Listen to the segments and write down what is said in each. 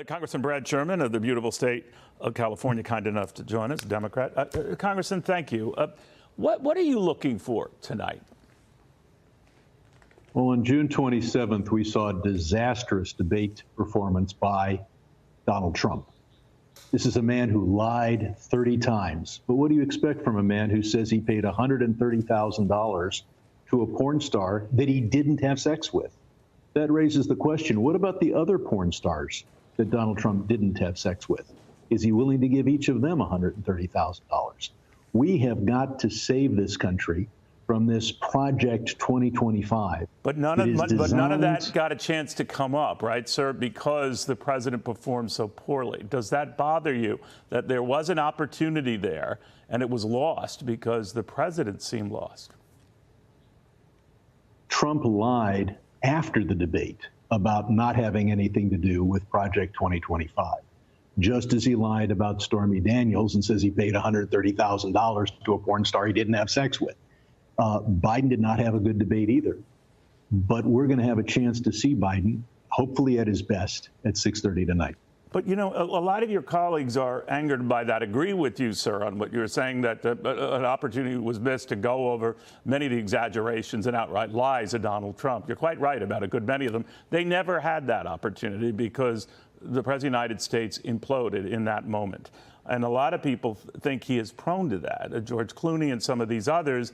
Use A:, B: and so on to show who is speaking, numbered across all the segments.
A: Congressman Brad Sherman of the beautiful state of California, kind enough to join us, Democrat. Congressman, thank you. What are you looking for tonight?
B: Well, on June 27th, we saw a disastrous debate performance by Donald Trump. This is a man who lied 30 times. But what do you expect from a man who says he paid $130,000 to a porn star that he didn't have sex with? That raises the question, what about the other porn stars that Donald Trump didn't have sex with? Is he willing to give each of them $130,000? We have got to save this country from this Project 2025.
A: But none of that got a chance to come up, right, sir, because the president performed so poorly. Does that bother you that there was an opportunity there and it was lost because the president seemed lost?
B: Trump lied after the debate about not having anything to do with Project 2025, just as he lied about Stormy Daniels and says he paid $130,000 to a porn star he didn't have sex with. Biden did not have a good debate either, but we're going to have a chance to see Biden, hopefully at his best, at 6:30 tonight.
A: But, you know, a lot of your colleagues are angered by that. Agree with you, sir, on what you're saying, that an opportunity was missed to go over many of the exaggerations and outright lies of Donald Trump. You're quite right about a good many of them. They never had that opportunity because the President of the United States imploded in that moment. And a lot of people think he is prone to that. George Clooney and some of these others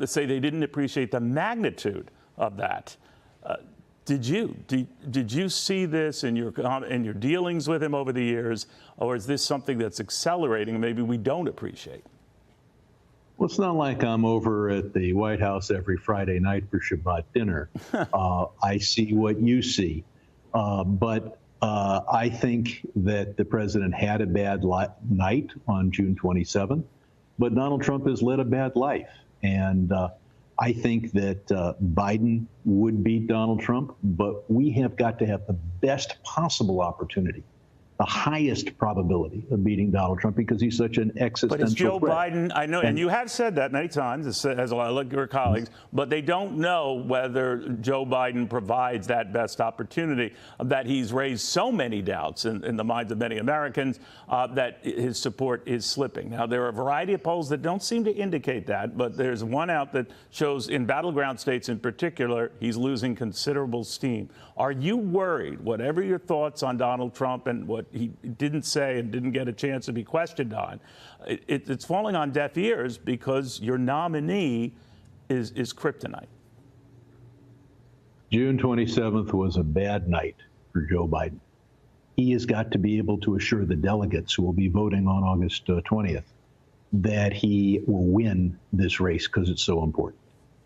A: say they didn't appreciate the magnitude of that. Did you see this in your dealings with him over the years, or is this something that's accelerating and maybe we don't appreciate?
B: Well, it's not like I'm over at the White House every Friday night for Shabbat dinner. I see what you see. But I think that the president had a bad night on June 27th, but Donald Trump has led a bad life. And I think that Biden would beat Donald Trump, but we have got to have the best possible opportunity, the highest probability of beating Donald Trump because he's such an existential threat.
A: But it's Joe Biden, I know, and you have said that many times, as a lot of your colleagues, but they don't know whether Joe Biden provides that best opportunity, that he's raised so many doubts in the minds of many Americans that his support is slipping. Now, there are a variety of polls that don't seem to indicate that, but there's one out that shows in battleground states in particular, he's losing considerable steam. Are you worried, whatever your thoughts on Donald Trump and what he didn't say and didn't get a chance to be questioned on, it's falling on deaf ears because your nominee is kryptonite?
B: June 27th was a bad night for Joe Biden. He has got to be able to assure the delegates who will be voting on August 20th that he will win this race because it's so important.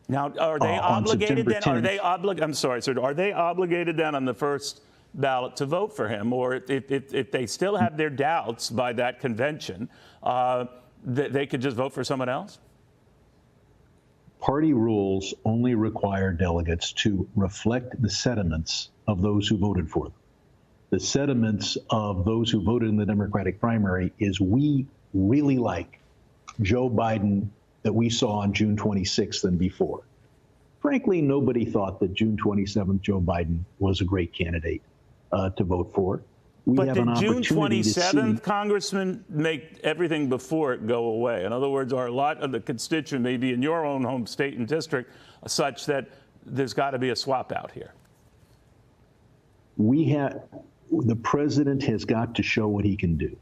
A: Now, are they obligated then? I'm sorry, sir. Are they obligated then on the first ballot to vote for him, or if they still have their doubts by that convention, they could just vote for someone else?
B: Party rules only require delegates to reflect the sentiments of those who voted for them. The sentiments of those who voted in the Democratic primary is we really like Joe Biden that we saw on June 26th and before. Frankly, nobody thought that June 27th Joe Biden was a great candidate to vote for.
A: But did June 27th, Congressman, make everything before it go away? In other words, are a lot of the constituents, maybe in your own home state and district, such that there's got to be a swap out here?
B: The president has got to show what he can do.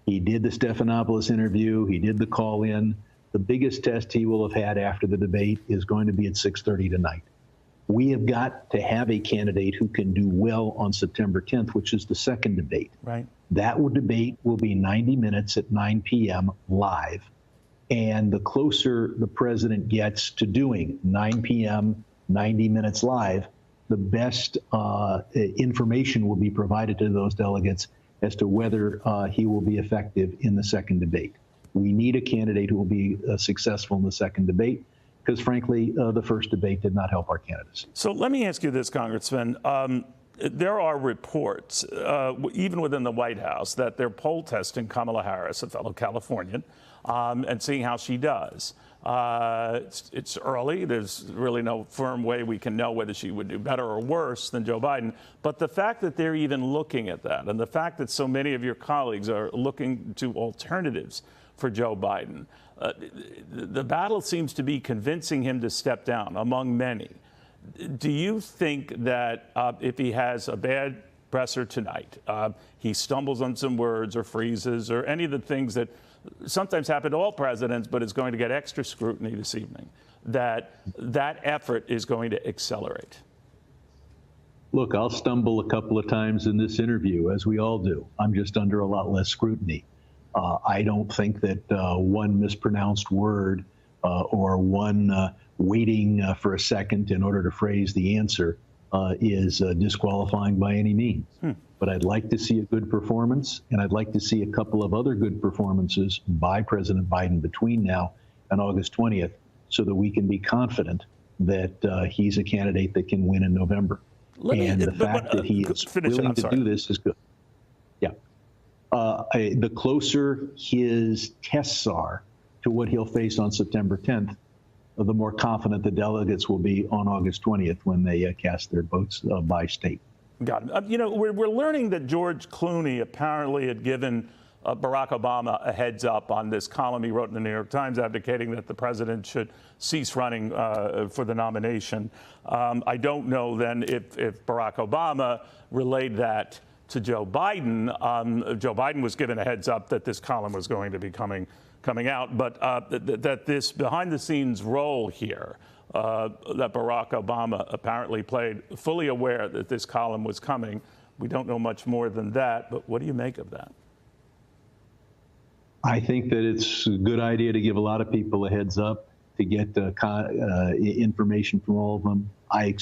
B: He did the Stephanopoulos interview. He did the call-in. The biggest test he will have had after the debate is going to be at 6:30 tonight. We have got to have a candidate who can do well on September 10th, which is the second debate.
A: Right.
B: That debate will be 90 minutes at 9 p.m. live. And the closer the president gets to doing 9 p.m., 90 minutes live, the best information will be provided to those delegates as to whether he will be effective in the second debate. We need a candidate who will be successful in the second debate because, frankly, the first debate did not help our candidates.
A: So let me ask you this, Congressman. There are reports, even within the White House, that they're poll testing Kamala Harris, a fellow Californian, and seeing how she does. It's early. There's really no firm way we can know whether she would do better or worse than Joe Biden. But the fact that they're even looking at that, and the fact that so many of your colleagues are looking to alternatives for Joe Biden, the battle seems to be convincing him to step down, among many. Do you think that if he has a bad presser tonight, he stumbles on some words or freezes or any of the things that sometimes happen to all presidents, but is going to get extra scrutiny this evening, that effort is going to accelerate?
B: Look, I'll stumble a couple of times in this interview, as we all do. I'm just under a lot less scrutiny. I don't think that one mispronounced word or one waiting for a second in order to phrase the answer is disqualifying by any means. But I'd like to see a good performance, and I'd like to see a couple of other good performances by President Biden between now and August 20th so that we can be confident that he's a candidate that can win in November. The fact that he is willing to do this is good. Yeah. The closer his tests are to what he'll face on September 10th, the more confident the delegates will be on August 20th when they cast their votes by state.
A: Got it. You know, we're learning that George Clooney apparently had given Barack Obama a heads up on this column he wrote in the New York Times advocating that the president should cease running for the nomination. I don't know then if Barack Obama relayed that to Joe Biden. Joe Biden was given a heads up that this column was going to be coming out, but that this behind-the-scenes role here that Barack Obama apparently played, fully aware that this column was coming. We don't know much more than that, but what do you make of that?
B: I think that it's a good idea to give a lot of people a heads up, to get information from all of them. I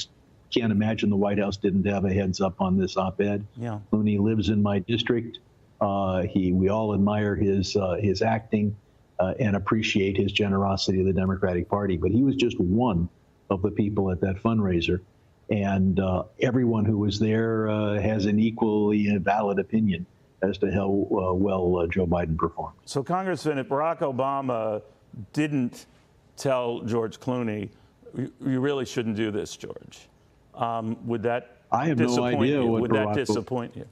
B: can't imagine the White House didn't have a heads up on this op-ed.
A: Yeah.
B: Clooney lives in my district. We all admire his acting and appreciate his generosity to the Democratic Party. But he was just one of the people at that fundraiser. And everyone who was there has an equally valid opinion as to how well Joe Biden performed.
A: So, Congressman, if Barack Obama didn't tell George Clooney, you really shouldn't do this, George, would that
B: I have no idea
A: you?
B: what
A: Would
B: Barack
A: that disappoint you?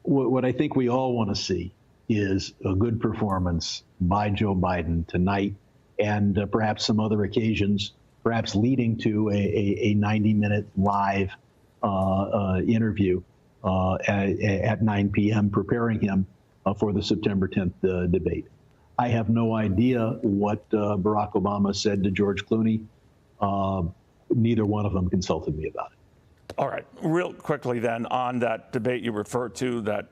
B: What I think we all want to see is a good performance by Joe Biden tonight and perhaps some other occasions, perhaps leading to a 90-minute live interview at 9 p.m., preparing him for the September 10th debate. I have no idea what Barack Obama said to George Clooney. Neither one of them consulted me about it.
A: All right. Real quickly then, on that debate you referred to that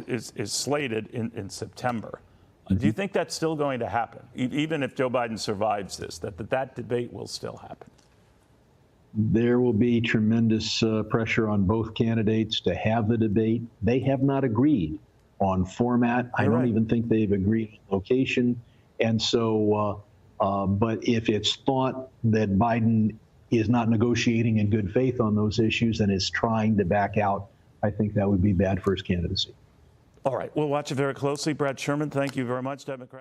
A: is slated in September. Do you think that's still going to happen, even if Joe Biden survives this, that debate will still happen?
B: There will be tremendous pressure on both candidates to have the debate. They have not agreed on format. I don't even think they've agreed on location. And so, but if it's thought that Biden is not negotiating in good faith on those issues and is trying to back out, I think that would be bad for his candidacy.
A: All right. We'll watch it very closely. Brad Sherman, thank you very much, Democrat.